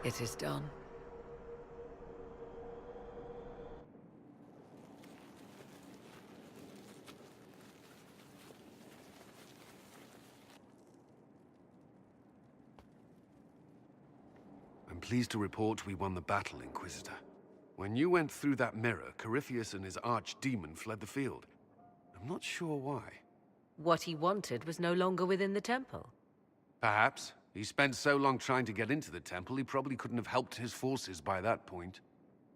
It is done. I'm pleased to report we won the battle, Inquisitor. When you went through that mirror, Corypheus and his archdemon fled the field. I'm not sure why. What he wanted was no longer within the temple. Perhaps. He spent so long trying to get into the temple, he probably couldn't have helped his forces by that point.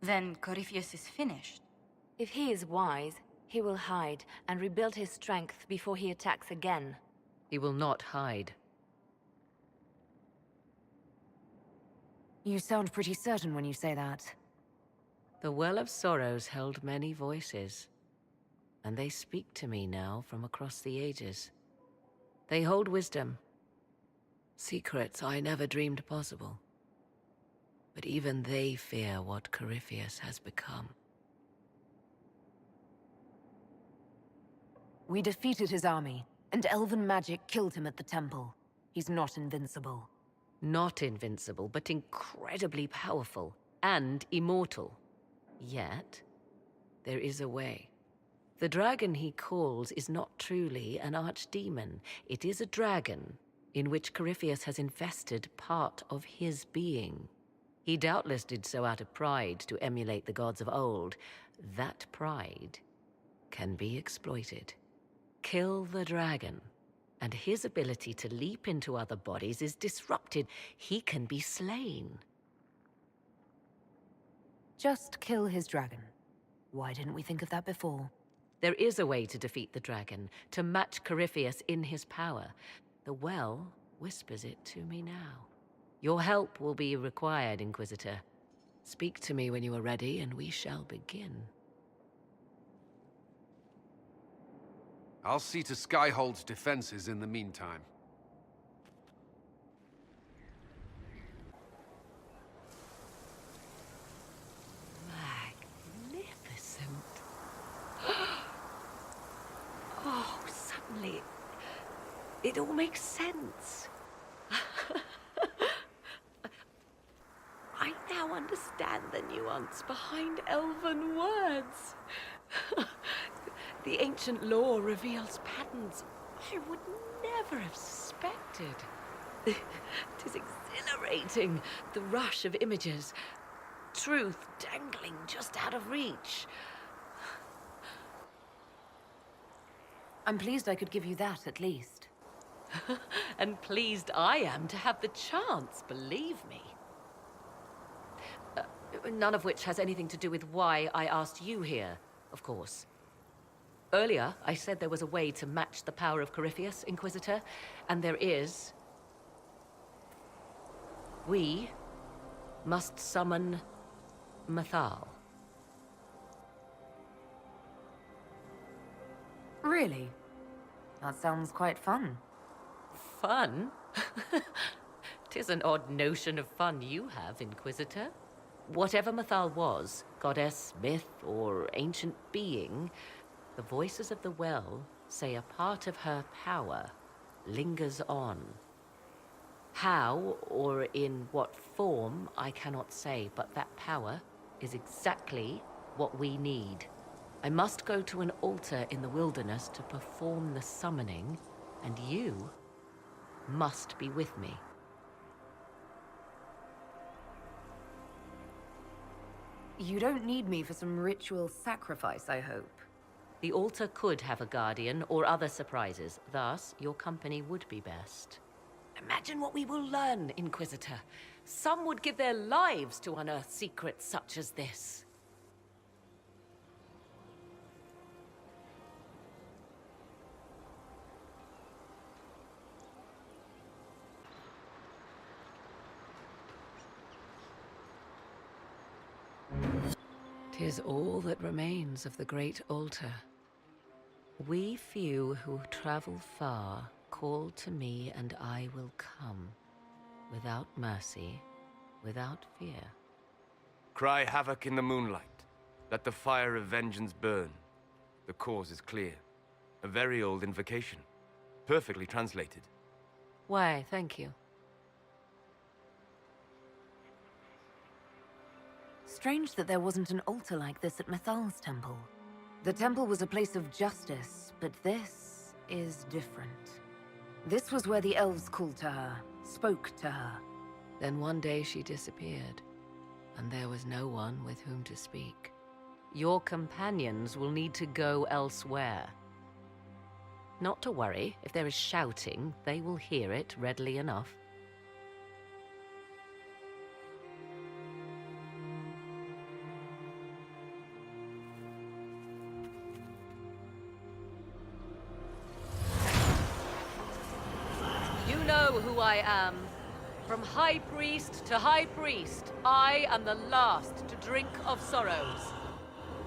Then Corypheus is finished. If he is wise, he will hide and rebuild his strength before he attacks again. He will not hide. You sound pretty certain when you say that. The Well of Sorrows held many voices, and they speak to me now from across the ages. They hold wisdom. Secrets I never dreamed possible. But even they fear what Corypheus has become. We defeated his army, and elven magic killed him at the temple. He's not invincible. Not invincible, but incredibly powerful and immortal. Yet, there is a way. The dragon he calls is not truly an archdemon. It is a dragon in which Corypheus has invested part of his being. He doubtless did so out of pride to emulate the gods of old. That pride can be exploited. Kill the dragon, and his ability to leap into other bodies is disrupted. He can be slain. Just kill his dragon. Why didn't we think of that before? There is a way to defeat the dragon, to match Corypheus in his power. The well whispers it to me now. Your help will be required, Inquisitor. Speak to me when you are ready, and we shall begin. I'll see to Skyhold's defenses in the meantime. Magnificent. Oh, suddenly, it all makes sense. I now understand the nuance behind elven words. The ancient lore reveals patterns I would never have suspected. It is exhilarating, the rush of images. Truth dangling just out of reach. I'm pleased I could give you that, at least. And pleased I am to have the chance, believe me. None of which has anything to do with why I asked you here, of course. Earlier, I said there was a way to match the power of Corypheus, Inquisitor, and there is. We must summon Mathal. Really? That sounds quite fun. Fun? 'Tis an odd notion of fun you have, Inquisitor. Whatever Mathal was, goddess, myth, or ancient being, the voices of the well say a part of her power lingers on. How, or in what form, I cannot say, but that power is exactly what we need. I must go to an altar in the wilderness to perform the summoning, and you must be with me. You don't need me for some ritual sacrifice, I hope. The altar could have a guardian or other surprises, thus your company would be best. Imagine what we will learn, Inquisitor. Some would give their lives to unearth secrets such as this. "'Tis all that remains of the great altar. We few who travel far call to me, and I will come, without mercy, without fear. Cry havoc in the moonlight. Let the fire of vengeance burn. The cause is clear. A very old invocation. Perfectly translated. Why, thank you. strange that there wasn't an altar like this at Methal's temple. The temple was a place of justice, but this is different. This was where the elves called to her, spoke to her. Then one day she disappeared, and there was no one with whom to speak. Your companions will need to go elsewhere. Not to worry, if there is shouting, they will hear it readily enough. You know who I am. From High Priest to High Priest, I am the last to drink of sorrows.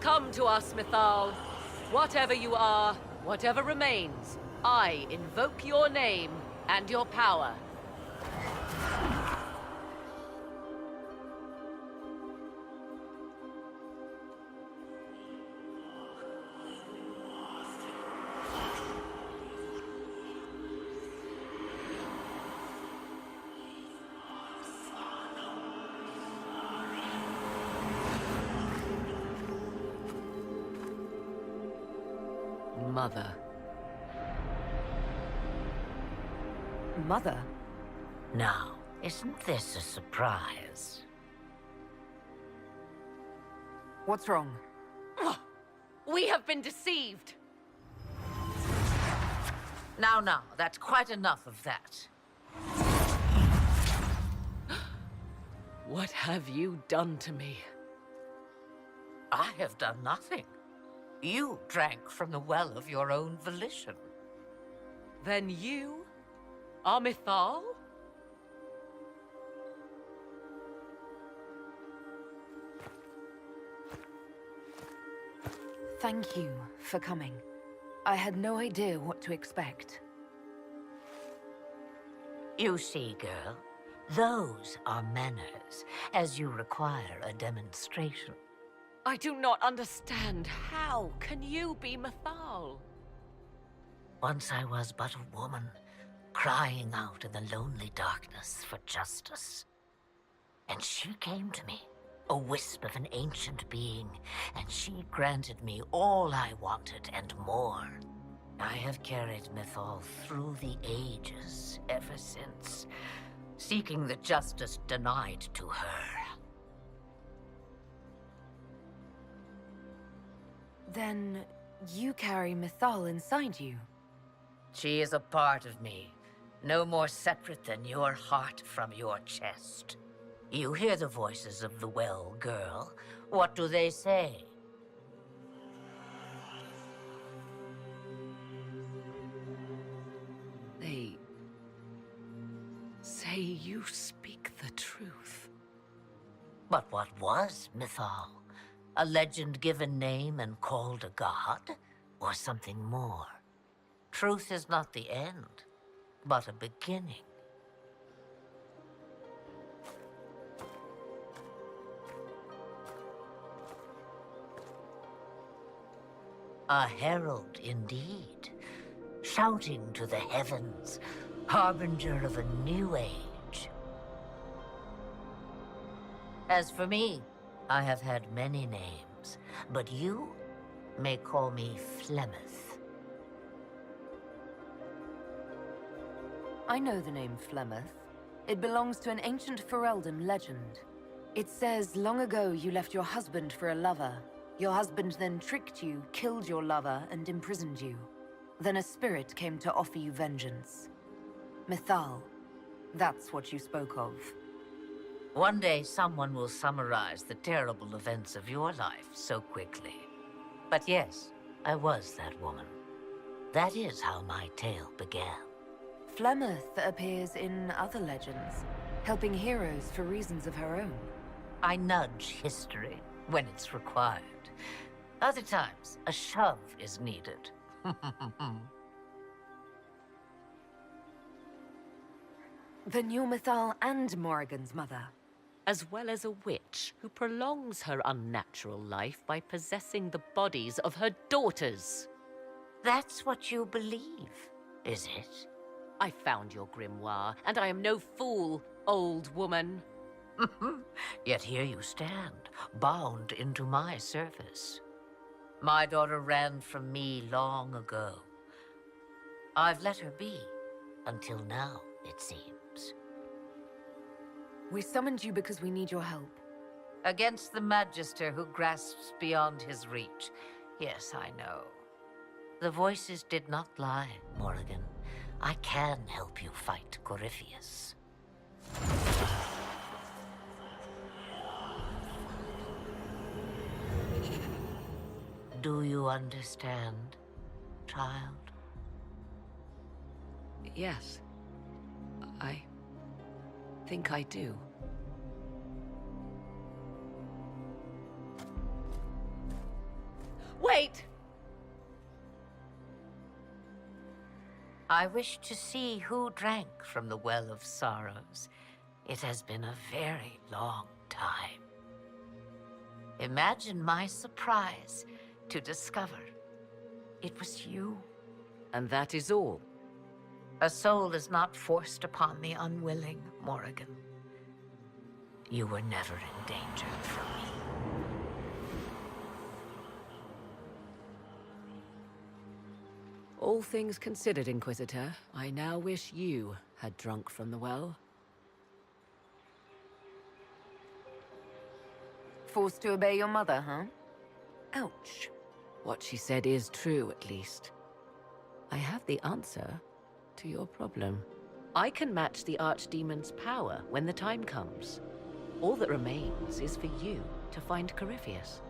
Come to us, Mythal. Whatever you are, whatever remains, I invoke your name and your power. Mother. Mother? Now, isn't this a surprise? What's wrong? We have been deceived! Now, that's quite enough of that. What have you done to me? I have done nothing. You drank from the well of your own volition. Then you are Mythal? Thank you for coming. I had no idea what to expect. You see, girl, those are manners, as you require a demonstration. I do not understand. How can you be Mythal? Once I was but a woman, crying out in the lonely darkness for justice. And she came to me, a wisp of an ancient being, and she granted me all I wanted and more. I have carried Mythal through the ages ever since, seeking the justice denied to her. Then you carry Mythal inside you. She is a part of me, no more separate than your heart from your chest. You hear the voices of the well, girl. What do they say? They say you speak the truth. But what was Mythal? A legend-given name and called a god? Or something more? Truth is not the end, but a beginning. A herald indeed, shouting to the heavens, harbinger of a new age. As for me, I have had many names, but you may call me Flemeth. I know the name Flemeth. It belongs to an ancient Ferelden legend. It says long ago you left your husband for a lover. Your husband then tricked you, killed your lover, and imprisoned you. Then a spirit came to offer you vengeance. Mythal, that's what you spoke of. One day someone will summarize the terrible events of your life so quickly. But yes, I was that woman. That is how my tale began. Flemeth appears in other legends, helping heroes for reasons of her own. I nudge history when it's required. Other times, a shove is needed. Then you're Mythal and Morrigan's mother. As well as a witch who prolongs her unnatural life by possessing the bodies of her daughters. That's what you believe, is it? I found your grimoire, and I am no fool, old woman. Yet here you stand, bound into my service. My daughter ran from me long ago. I've let her be, until now, it seems. We summoned you because we need your help. Against the Magister who grasps beyond his reach. Yes, I know. The voices did not lie, Morrigan. I can help you fight Corypheus. Do you understand, child? Yes. I think I do. Wait! I wish to see who drank from the Well of Sorrows. It has been a very long time. Imagine my surprise to discover it was you. And that is all. A soul is not forced upon the unwilling, Morrigan. You were never in danger from me. All things considered, Inquisitor, I now wish you had drunk from the well. Forced to obey your mother, huh? Ouch. What she said is true, at least. I have the answer to your problem. I can match the Archdemon's power when the time comes. All that remains is for you to find Corypheus.